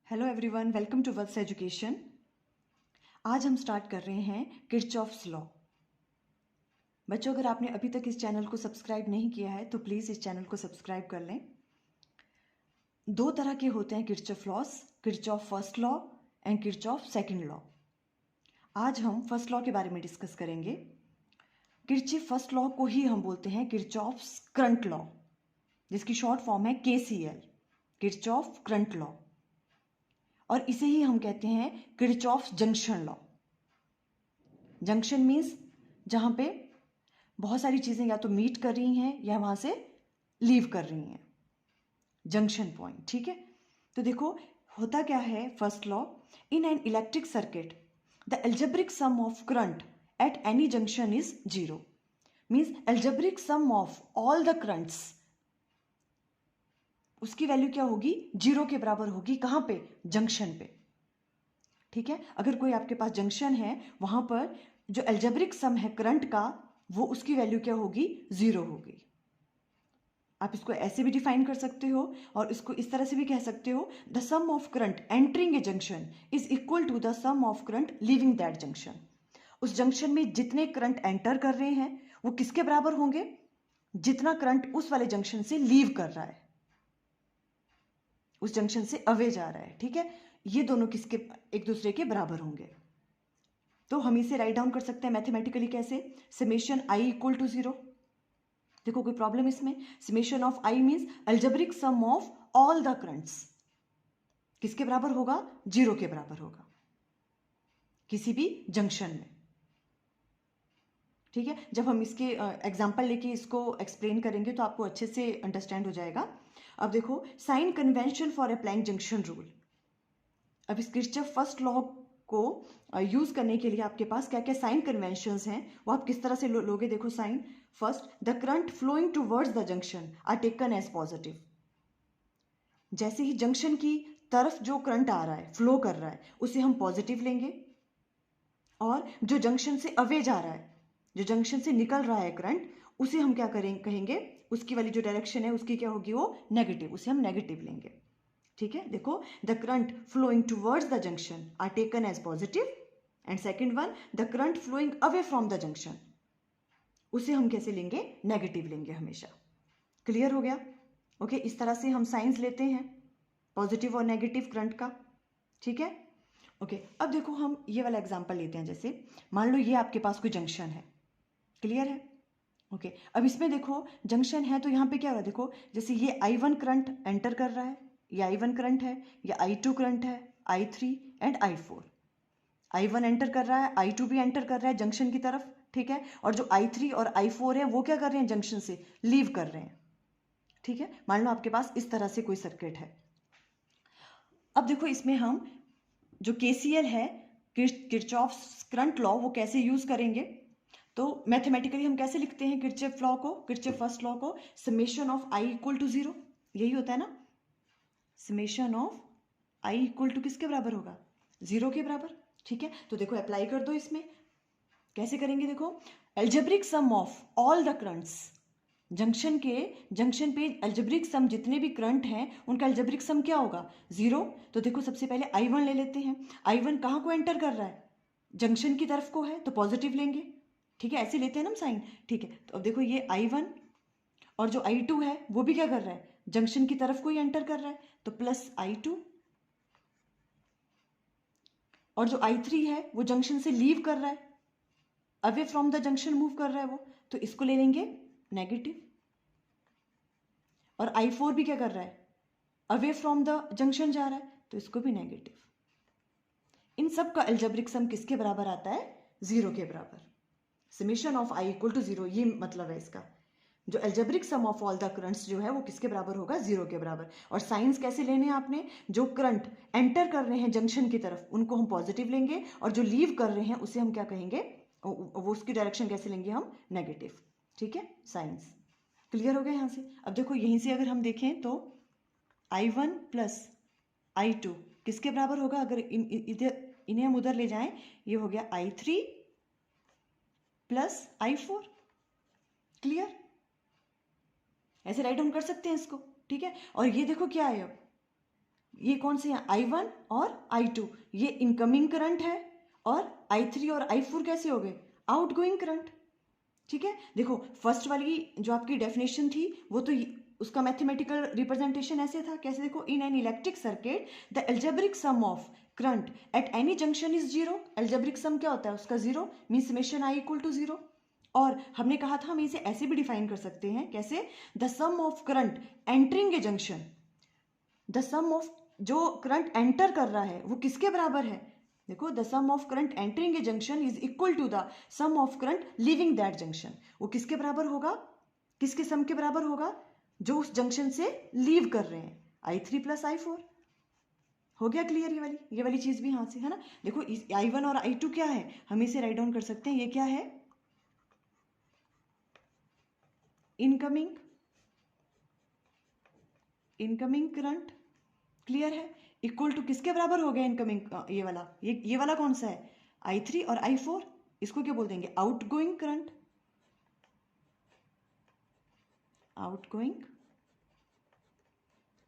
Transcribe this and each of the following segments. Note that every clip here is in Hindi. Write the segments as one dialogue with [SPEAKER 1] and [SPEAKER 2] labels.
[SPEAKER 1] Hello everyone, welcome to Words Education. आज हम स्टार्ट कर रहे हैं किरचॉफ्स लॉ। बच्चों, अगर आपने अभी तक इस चैनल को सब्सक्राइब नहीं किया है तो प्लीज़ इस चैनल को सब्सक्राइब कर लें। दो तरह के होते हैं Kirchhoff loss, Kirchhoff first law and Kirchhoff second law. आज हम फर्स्ट लॉ के बारे में डिस्कस करेंगे। किरचॉफ फर्स्ट लॉ को ही हम बोलते हैं किरचॉफ्स करंट लॉ, जिसकी शॉर्ट फॉर्म है KCL, किरचॉफ करंट लॉ। और इसे ही हम कहते हैं Kirchhoff junction law. Junction means जहाँ पे बहुत सारी चीज़ें या तो मीट कर रही हैं या वहाँ से लीव कर रही हैं, जंक्शन पॉइंट। ठीक है, तो देखो होता क्या है first law. In an electric circuit the algebraic sum of current at any junction is zero. Means algebraic sum of all the currents, उसकी वैल्यू क्या होगी? जीरो के बराबर होगी। कहाँ पे? जंक्शन पे। ठीक है, अगर कोई आपके पास जंक्शन है, वहां पर जो एल्जेब्रिक सम है करंट का, वो उसकी वैल्यू क्या होगी? जीरो होगी। आप इसको ऐसे भी डिफाइन कर सकते हो और इसको इस तरह से भी कह सकते हो, the sum of current entering a junction is equal to the sum of current leaving that junction. उस जंक्शन में जितने करंट एंटर कर रहे हैं वो किसके बराबर होंगे? जितना करंट उस वाले जंक्शन से लीव कर रहा है, उस जंक्शन से अवे जा रहा है। ठीक है, ये दोनों किसके? एक दूसरे के बराबर होंगे। तो हम इसे राइट डाउन कर सकते हैं मैथमेटिकली कैसे? Summation I equal to zero. देखो कोई प्रॉब्लम इसमें? Summation of I means algebraic sum of all the currents किसके बराबर होगा? जीरो के बराबर होगा किसी भी जंक्शन में। ठीक है, जब हम इसके एग्जांपल लेके इसको एक्सप्लेन करेंगे तो आपको अच्छे से अंडरस्टैंड हो जाएगा। अब देखो, sign convention for applying junction rule. अब इस किरचॉफ फर्स्ट लॉ को यूज करने के लिए आपके पास क्या क्या साइन कन्वेंशंस हैं, वो आप किस तरह से लोगे? देखो, sign first, the current flowing towards the junction are taken as positive. जैसे ही जंक्शन की तरफ जो करंट आ रहा है, फ्लो कर रहा है, उसे हम पॉजिटिव लेंगे। और जो जंक्शन से अवे जा रहा है, जो जंक्शन से निकल रहा है करंट, उसे हम क्या कहेंगे? उसकी वाली जो डायरेक्शन है उसकी क्या होगी? वो नेगेटिव, उसे हम नेगेटिव लेंगे। ठीक है, देखो, the current flowing towards the junction are taken as positive and second one, the current flowing away from the junction, उसे हम कैसे लेंगे? नेगेटिव लेंगे हमेशा। क्लियर हो गया? ओके, इस तरह से हम साइंस लेते हैं पॉजिटिव और नेगेटिव करंट का। ठीक है, ओके। अब देखो हम ये वाला एग्जांपल लेते हैं। जैसे मान लो ये आपके पास कोई जंक्शन है। क्लियर है? ओके, अब इसमें देखो जंक्शन है तो यहाँ पे क्या हो रहा है? देखो, जैसे ये I1 करंट एंटर कर रहा है, ये I1 करंट है, ये I2 करंट है, I3 and I4। I1 enter कर रहा है, I2 भी एंटर कर रहा है जंक्शन की तरफ। ठीक है, और जो I3 और I4 है वो क्या कर रहे हैं? जंक्शन से लीव कर रहे हैं। ठीक है, मान लो आपके पास इस तरह से कोई सर्किट है। अब देखो इसमें हम जो KCL है, किरचॉफ्स करंट लॉ, वो कैसे यूज करेंगे? तो मैथमेटिकली हम कैसे लिखते हैं किरचॉफ लॉ को, किरचॉफ फर्स्ट लॉ को? Summation of I equal to zero, यही होता है ना? Summation of I equal to किसके बराबर होगा? जीरो के बराबर। ठीक है, तो देखो अप्लाई कर दो इसमें। कैसे करेंगे? देखो, algebraic sum of all the currents, junction पे एल्जेब्रिक सम जितने भी करंट हैं उनका एल्जेब्रिक सम क्या होगा? जीरो। तो देखो सबसे पहले I1 ले लेते हैं। I1 कहाँ को एंटर कर रहा है? जंक्शन की तरफ को है, तो पॉजिटिव लेंगे। ठीक है, ऐसे लेते हैं ना हम साइन। ठीक है, तो अब देखो ये I1 और जो I2 है वो भी क्या कर रहा है? जंक्शन की तरफ को ही एंटर कर रहा है, तो प्लस I2। और जो I3 है वो जंक्शन से लीव कर रहा है, away from the junction move कर रहा है वो, तो इसको ले लेंगे नेगेटिव। और I4 भी क्या कर रहा है? अवे फ्रॉम द जंक्शन जा रहा है, तो इसको भी नेगेटिव। इन सब का एल्जेब्रिक सम किसके बराबर आता है? जीरो के बराबर। Summation of I equal to zero, ये मतलब है इसका। जो algebraic sum of all the currents जो है वो किसके बराबर होगा? जीरो के बराबर। और साइंस कैसे लेने हैं आपने? जो करंट एंटर कर रहे हैं जंक्शन की तरफ उनको हम पॉजिटिव लेंगे, और जो लीव कर रहे हैं उसे हम क्या कहेंगे? वो उसकी डायरेक्शन कैसे लेंगे हम? नेगेटिव। ठीक है, साइंस क्लियर हो गया यहाँ से। अब देखो यहीं से अगर हम देखें तो I1 प्लस I2 किसके बराबर होगा? अगर इधर इन्हें हम उधर ले जाएं, ये हो गया I3 प्लस I4। क्लियर? ऐसे राइट डाउन कर सकते हैं इसको। ठीक है, और ये देखो क्या है, अब ये कौन से हैं, I1 और I2, ये इनकमिंग करंट है, और I3 और I4 कैसे हो गए, आउटगोइंग करंट। ठीक है, देखो फर्स्ट वाली जो आपकी डेफिनेशन थी वो तो उसका मैथमेटिकल रिप्रेजेंटेशन ऐसे था, कैसे, देखो in an electric circuit the algebraic sum of current at any junction is zero. Algebraic sum क्या होता है उसका, zero, mean summation I equal to zero. और हमने कहा था हम इसे ऐसे भी डिफाइन कर सकते हैं, कैसे, the sum of current entering a junction, the sum of जो करंट एंटर कर रहा है वो किसके बराबर है, देखो the sum of current entering a junction is equal to the sum of current leaving that junction. वो किसके बराबर होगा, किसके सम के बराबर होगा, जो उस जंक्शन से लीव कर रहे हैं, I3 प्लस I4। हो गया क्लियर, ये वाली चीज भी यहाँ से है ना। देखो I1 और I2 क्या है, हम इसे राइट डाउन कर सकते हैं, ये क्या है, इनकमिंग करंट, क्लियर है, इक्वल टू किसके बराबर हो गया इनकमिंग, ये वाला कौन सा है, I3 और I4, इसको क्या बोल देंगे, outgoing current, outgoing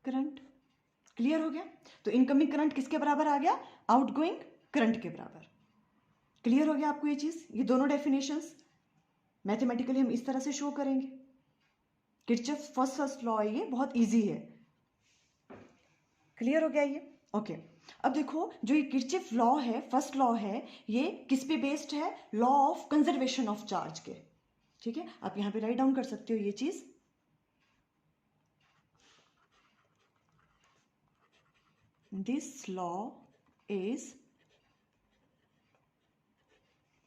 [SPEAKER 1] current. Clear हो गया, तो इनकमिंग करंट किसके बराबर आ गया, आउटगोइंग करंट के बराबर। क्लियर हो गया आपको ये चीज, ये दोनों डेफिनेशंस मैथमेटिकली हम इस तरह से शो करेंगे। किरचॉफ फर्स्ट लॉ है, ये बहुत इजी है। क्लियर हो गया ये, ओके। अब देखो जो ये किरचॉफ लॉ है, फर्स्ट लॉ है, ये किस पे बेस्ड है, law of conservation of charge के। ठीक है, आप यहां पे राइट डाउन कर सकते हो ये चीज, this law is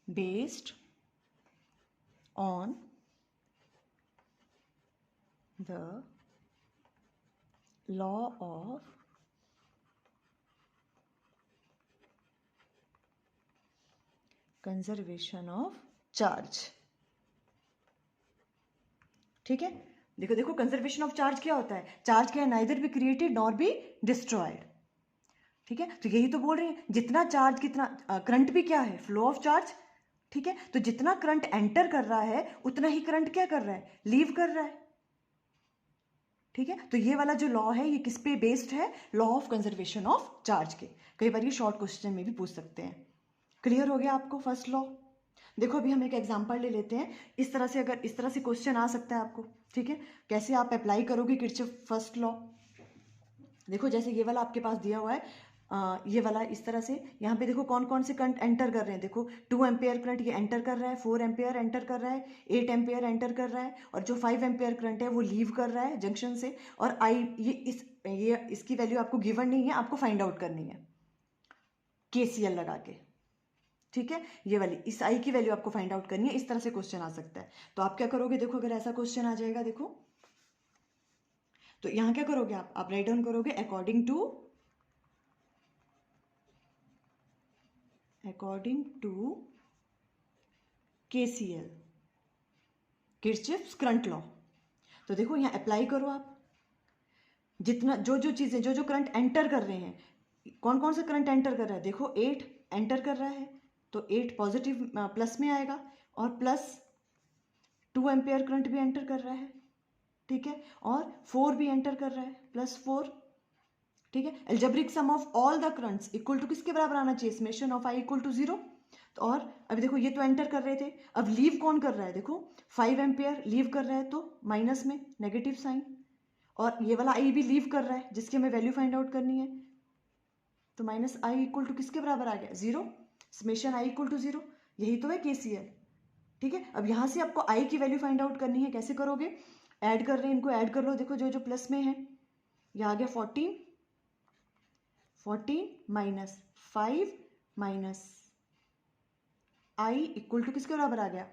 [SPEAKER 1] based on the law of conservation of charge। ठीक है, देखो देखो कंजर्वेशन ऑफ चार्ज क्या होता है, चार्ज क्या है, neither be created nor be destroyed. ठीक है, तो यही तो बोल रहे हैं, जितना चार्ज कितना करंट भी क्या है, फ्लो ऑफ चार्ज। ठीक है, तो जितना करंट एंटर कर रहा है उतना ही करंट क्या कर रहा है, लीव कर रहा है। ठीक है, तो ये वाला जो लॉ है ये किस पे बेस्ड है, law of conservation of charge के। कई बार ये शॉर्ट क्वेश्चन में भी पूछ सकते हैं। क्लियर हो गया आपको फर्स्ट लॉ। देखो अभी हम एक एग्जांपल ले लेते हैं, इस तरह से, अगर इस तरह से क्वेश्चन आ सकता है आपको। ठीक है, कैसे आप अप्लाई करोगे किरचॉफ फर्स्ट लॉ। देखो जैसे ये वाला आपके पास दिया हुआ है, ये वाला इस तरह से, यहाँ पे देखो कौन कौन से करंट एंटर कर रहे हैं, देखो 2 एम्पेयर करंट ये एंटर कर रहा है, 4 एम्पेयर एंटर कर रहा है, 8 एम्पेयर एंटर कर रहा है, और जो 5 एम्पेयर करंट है वो लीव कर रहा है जंक्शन से। और आई ये इसकी वैल्यू आपको गिवन नहीं है, आपको फाइंड आउट करनी है KCL लगा के। ठीक है, ये वाली इस आई की वैल्यू आपको फाइंड आउट करनी है, इस तरह से क्वेश्चन आ सकता है। तो आप क्या करोगे, देखो अगर ऐसा क्वेश्चन आ जाएगा, देखो तो यहाँ क्या करोगे आप राइट डाउन करोगे according to KCL, Kirchhoff's current law. तो देखो यहाँ अप्लाई करो आप, जितना जो चीजें जो करंट एंटर कर रहे हैं, कौन कौन सा करंट एंटर कर रहा है, देखो 8 एंटर कर रहा है, तो 8 पॉजिटिव प्लस में आएगा, और प्लस 2 एम्पेयर करंट भी एंटर कर रहा है। ठीक है, और 4 भी एंटर कर रहा है, +4। ठीक है, algebraic sum of all the currents equal to किसके बराबर आना चाहिए, summation of I equal to 0। तो और अभी देखो ये तो एंटर कर रहे थे, अब लीव कौन कर रहा है, देखो 5 एम्पेयर लीव कर रहा है, तो माइनस में नेगेटिव साइन, और ये वाला I भी लीव कर रहा है जिसकी हमें वैल्यू फाइंड आउट करनी है, तो -I इक्वल टू किसके बराबर आ गया, 0, समेशन I इक्वल टू 0। यही तो है KCL। ठीक है, अब यहां से आपको I की वैल्यू फाइंड आउट करनी है, कैसे करोगे, ऐड कर रहे हैं, इनको ऐड कर लो, देखो जो जो प्लस में है, ये आ गया 14 minus 5 minus I equal to किसके बराबर आ गया,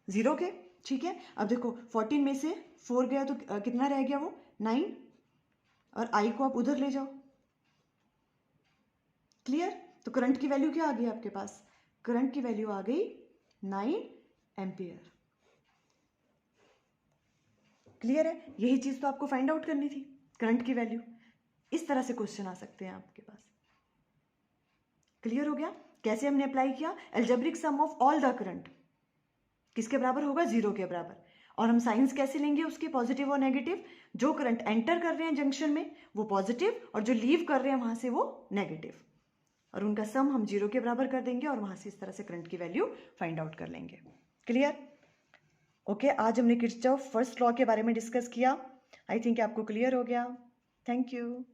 [SPEAKER 1] 0 के। ठीक है, अब देखो 14 में से 4 गया तो कितना रह गया, वो 9, और I को आप उधर ले जाओ। क्लियर, तो करंट की वैल्यू क्या आ गई आपके पास, करंट की वैल्यू आ गई 9 एम्पियर। क्लियर है, यही चीज तो आपको फाइंड आउट करनी थी, करंट की वैल्यू। इस तरह से क्वेश्चन आ सकते हैं आपके पास। क्लियर हो गया, कैसे हमने अप्लाई किया, algebraic sum of all the current किसके बराबर होगा, 0 के बराबर। और हम साइंस कैसे लेंगे उसके, पॉजिटिव और नेगेटिव। जो करंट एंटर कर रहे हैं जंक्शन में वो पॉजिटिव और जो लीव कर रहे हैं वहां से वो नेगेटिव, और उनका सम हम 0 के बराबर कर देंगे और वहां से इस तरह से करंट की वैल्यू फाइंड आउट कर लेंगे। क्लियर? ओके, आज हमने किरचॉफ फर्स्ट लॉ के बारे में डिस्कस किया। आई थिंक आपको क्लियर हो गया। Thank you.